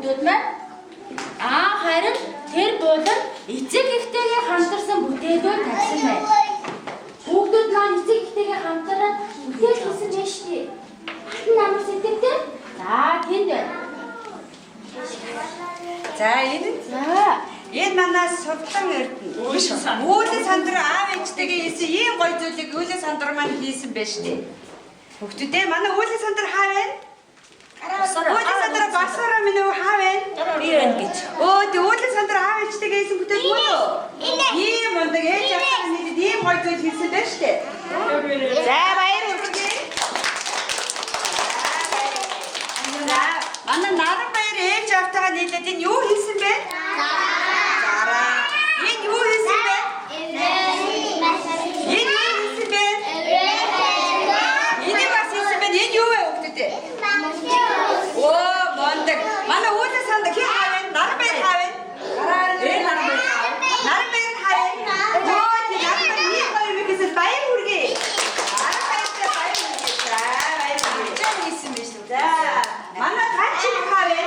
хүүхдүүд маань харин тэр булан эцэг эхтэйгээ хамтарсан бүтээлүүд тавьсан байна. Хүүхдүүд маань эцэг эхтэйгээ хамтраад бүтээл хийсэн байж тээ. Хатан намар сэтгэвтэй. За тэнд байна. За энэ. Энэ манай Судлан Эрдэнэ. Үүлэн сандраа аав ээжтэйгээ хийсэн ийм гоё зүйлийг үүлэн сандраа маань хийсэн байж тээ. Хүүхдүүдээ манай үүлэн сандраа хаа вэ? Үүлэн сандраа басараа минь хаа вэ? Би байна гэж. Тэг үүлэн сандраа аав ээжтэйгээ хийсэн бүтээл мөн үү? Ийм өндөг ээж аваад нийлээд ийм гоё зүйл хийсэн байж тээ. За баяр хүргэе. Манай Наран баяр ээж автагаа нийлээд энэ юу хийсэн бэ? Зараа. Энэ юу хийсэн бэ? Энэ юу хийсэн бэ? Энэ бас хийсэн бэ? Энэ юу вэ хүүхдүүдээ? Мондөг. Манай үүлэн санд хий хаавэ? Наран баяр хаавэ? Наран баяр хаавэ. Наран баяр хаавэ. Тий наран баяр нэг хоёр мэгээс баяр хүргэе. Наран баяртай баяр хүргэе. За баяр хүргэе. Чам хийсэн биш үү? За. Манай ганчиг хаавэ?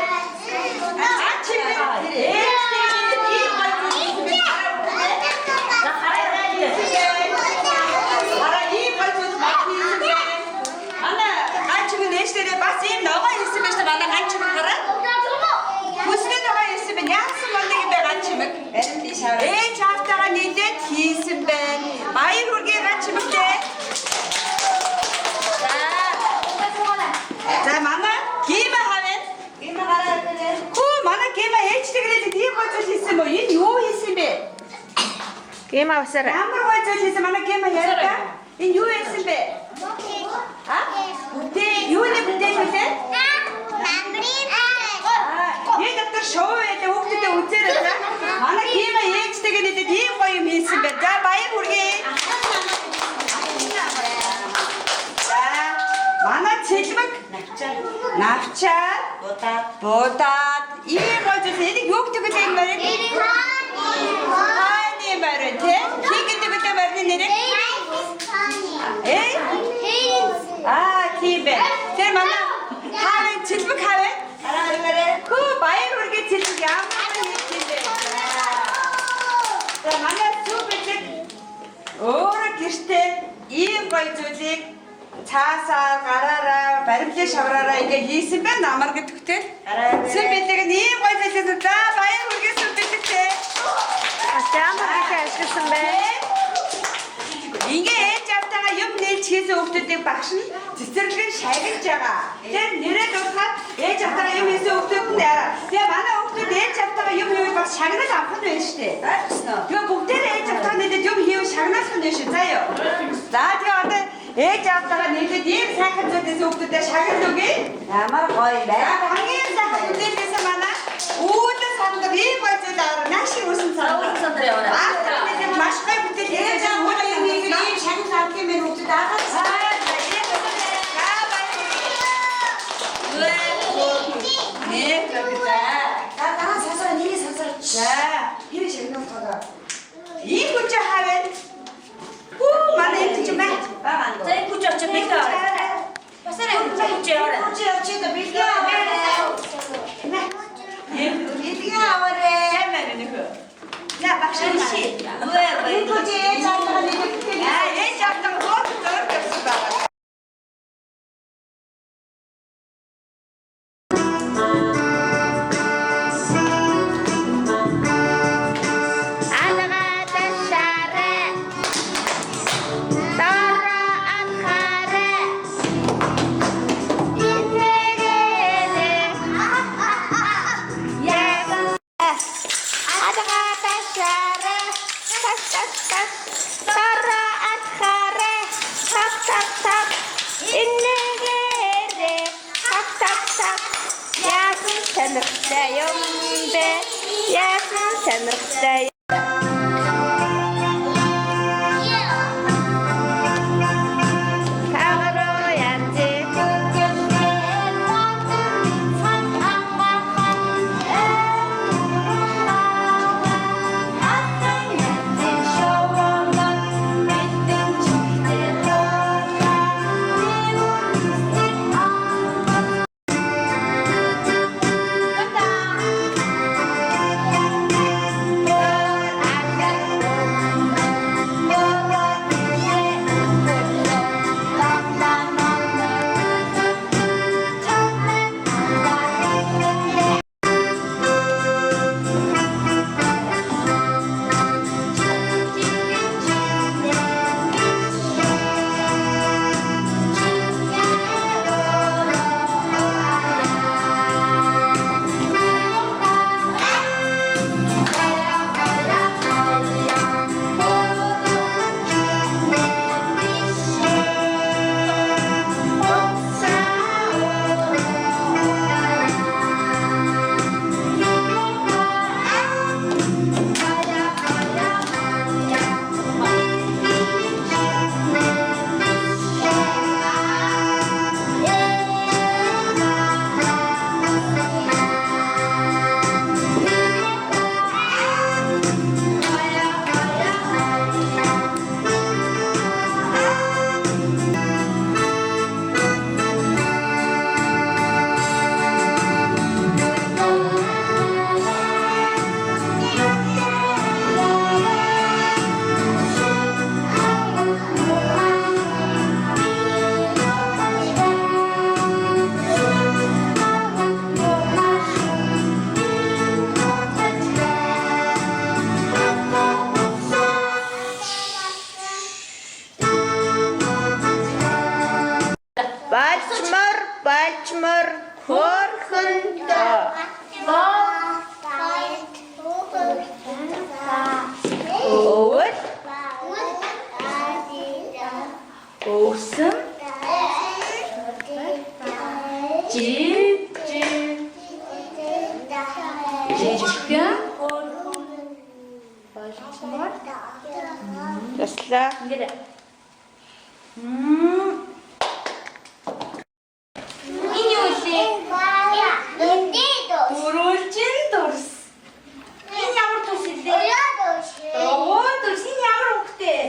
Ганчиг ээ. Бас ийм ногоо хийсэн байж та манай ганчиг хараа. Хүсмэн ногоо хийсэн байна. Яасан мондөг юм бэ ганчиг? Харин би шаваа. Ээж автагаа нийлээд хийсэн байна. Баяр хүргэе ганчигтэй. За манай гима хаваа. Гима хараа гэдэг. Хөө манай гима ээжтэйгээ тийм гоё зүйл хийсэн мө. Энэ юу хийсэн бэ? Гима усаар. Ямар гоё зүйл хийсэн манай гима яриа. Энэ юу хийсэн бэ? Бүтээл юу нэ бүтээл вэ? Энэ дотор шоу байдаг хүүхдүүдээ үзээрэй та. Манай гима ээжтэйгээ нийлээд ийм гоё юм хийсэн байна. За баяр хүргэе. За манай цэлмэг навчаа будаад ийм гоё зүйл энийг юу гэдэг вэ юм бэ? Хааны барин тий? Хий гэдэг үү барины нэрээ? Тийм бэ. Тэр манай хаавын цэлмэг хаавэ? Хөө баяр хүргэе цэлмэг ямар хийсэн бэ? За манай сүүбэлэг өөрөө гэртээ ийм гоё зүйлийг цаасаар гараараа баримлын шавраараа ингээ хийсэн байна амар гэдэгтэй. Сүүбэлэг нь ийм гоё зүйлээ за баяр хүргэе сүүбэлэгтэй. Ямар их ашигласан бэ? Ингээ ээж автагаа юм нээж хийсэн хүүхдүүдийг багш нь цэцэрлэгэн шагнаж байгаа. Тэр нэрээ дуусгаад ээж автагаа юм хийсэн хүүхдүүд нь яараа. Тэгээ манай хүүхдүүд ээж автагаа юм хийвэл бас шагнаж авах нь байна шүү дээ. Тэгээ бүгдээрээ ээж автагаа нээдээд юм хийвэл шагнах нь байна шүү. За ёо. За тэгээ одоо ээж автагаа нээдээд ийм сайхан зүйлээс хүүхдүүдэд шагнаж өгье. Ямар гоё байна. Хамгийн сайхан зүйлээс манай үүлэн сандар ийм гоё зүйл аваа. Маш их үсэн сандар. Сандар яваа. Маш гоё бүтээл хийж байгаа юм ийм шагнаж авах юм байна хүүхдүүд аваад. За, хэрэг шагнах байгаа. Ийм хүч хаавэ. Манай энэ ч маа. За энэ хүч очиж бэлдээ аваа. Басараа хүч яваа. Хүч очиж бэлдээ аваа. Бэлдээ аваарэ. Ямар нөхөө. За багш ши. Энэ хүч ээж авах нэг бүтээл. Ээж авах гол зөр гэсэн байна. Сонирхолтой. Уулмар хөөрхөндөө. Өвөл Өвсөн жижигхэн болчмоор таслаа. ингээд энэ юу вэ? Дөрүүлжин дурс. Энэ ямар дурс вэ? Оо дурс энэ ямар хөвгтэй?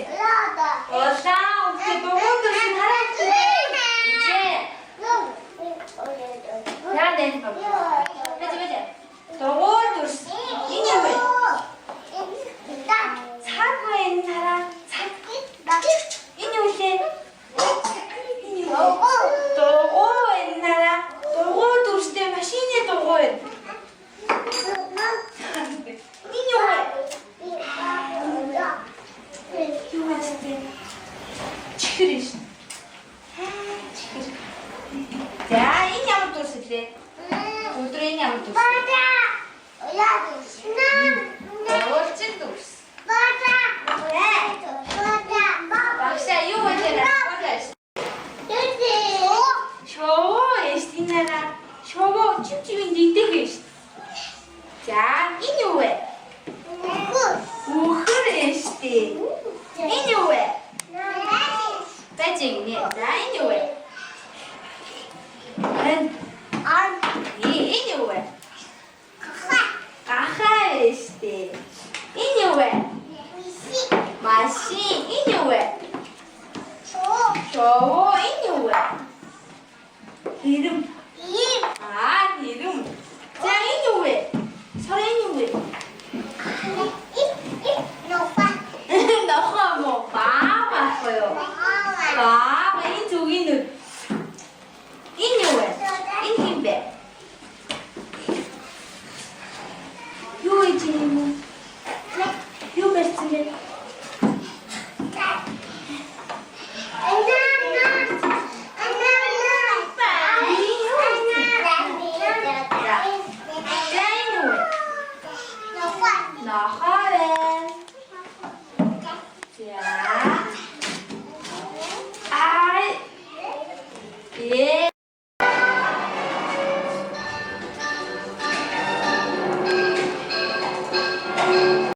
Улаан хөвгтэй дөрөв дурс хараа. Яа дэв боб. Бэж. Дөрөв дурс. Энэ юу вэ? Цаг вэ энэ хараа. Цаг. Энэ юу вэ? Энэ юу? Дөрөв энэ хараа. Дөрөв дурстэй машины дөрөв. Энэ юу вэ? Юу вэ? Чихэр ш. Чихэр. За энэ ямар дурс вэ? Өдөр энэ ямар дурс? Дөрөвчин дурс. Багшаа юу вэ? Багш. Шоо эстинара. Шоо чимчивэн дийдэг ш. За энэ юу вэ? Үхэр эсти. Энэ юу вэ? Бэжин. За энэ юу вэ? Энэ юу вэ? Гахаа эсти. Энэ юу вэ? Машин. Энэ юу вэ? Шоо энэ юу вэ? Хэрэм. Хэрэм. За энэ юу вэ? Сар энэ юу вэ? Нохоо мо баавахгүй юу? Баава энэ зүгийн нүд.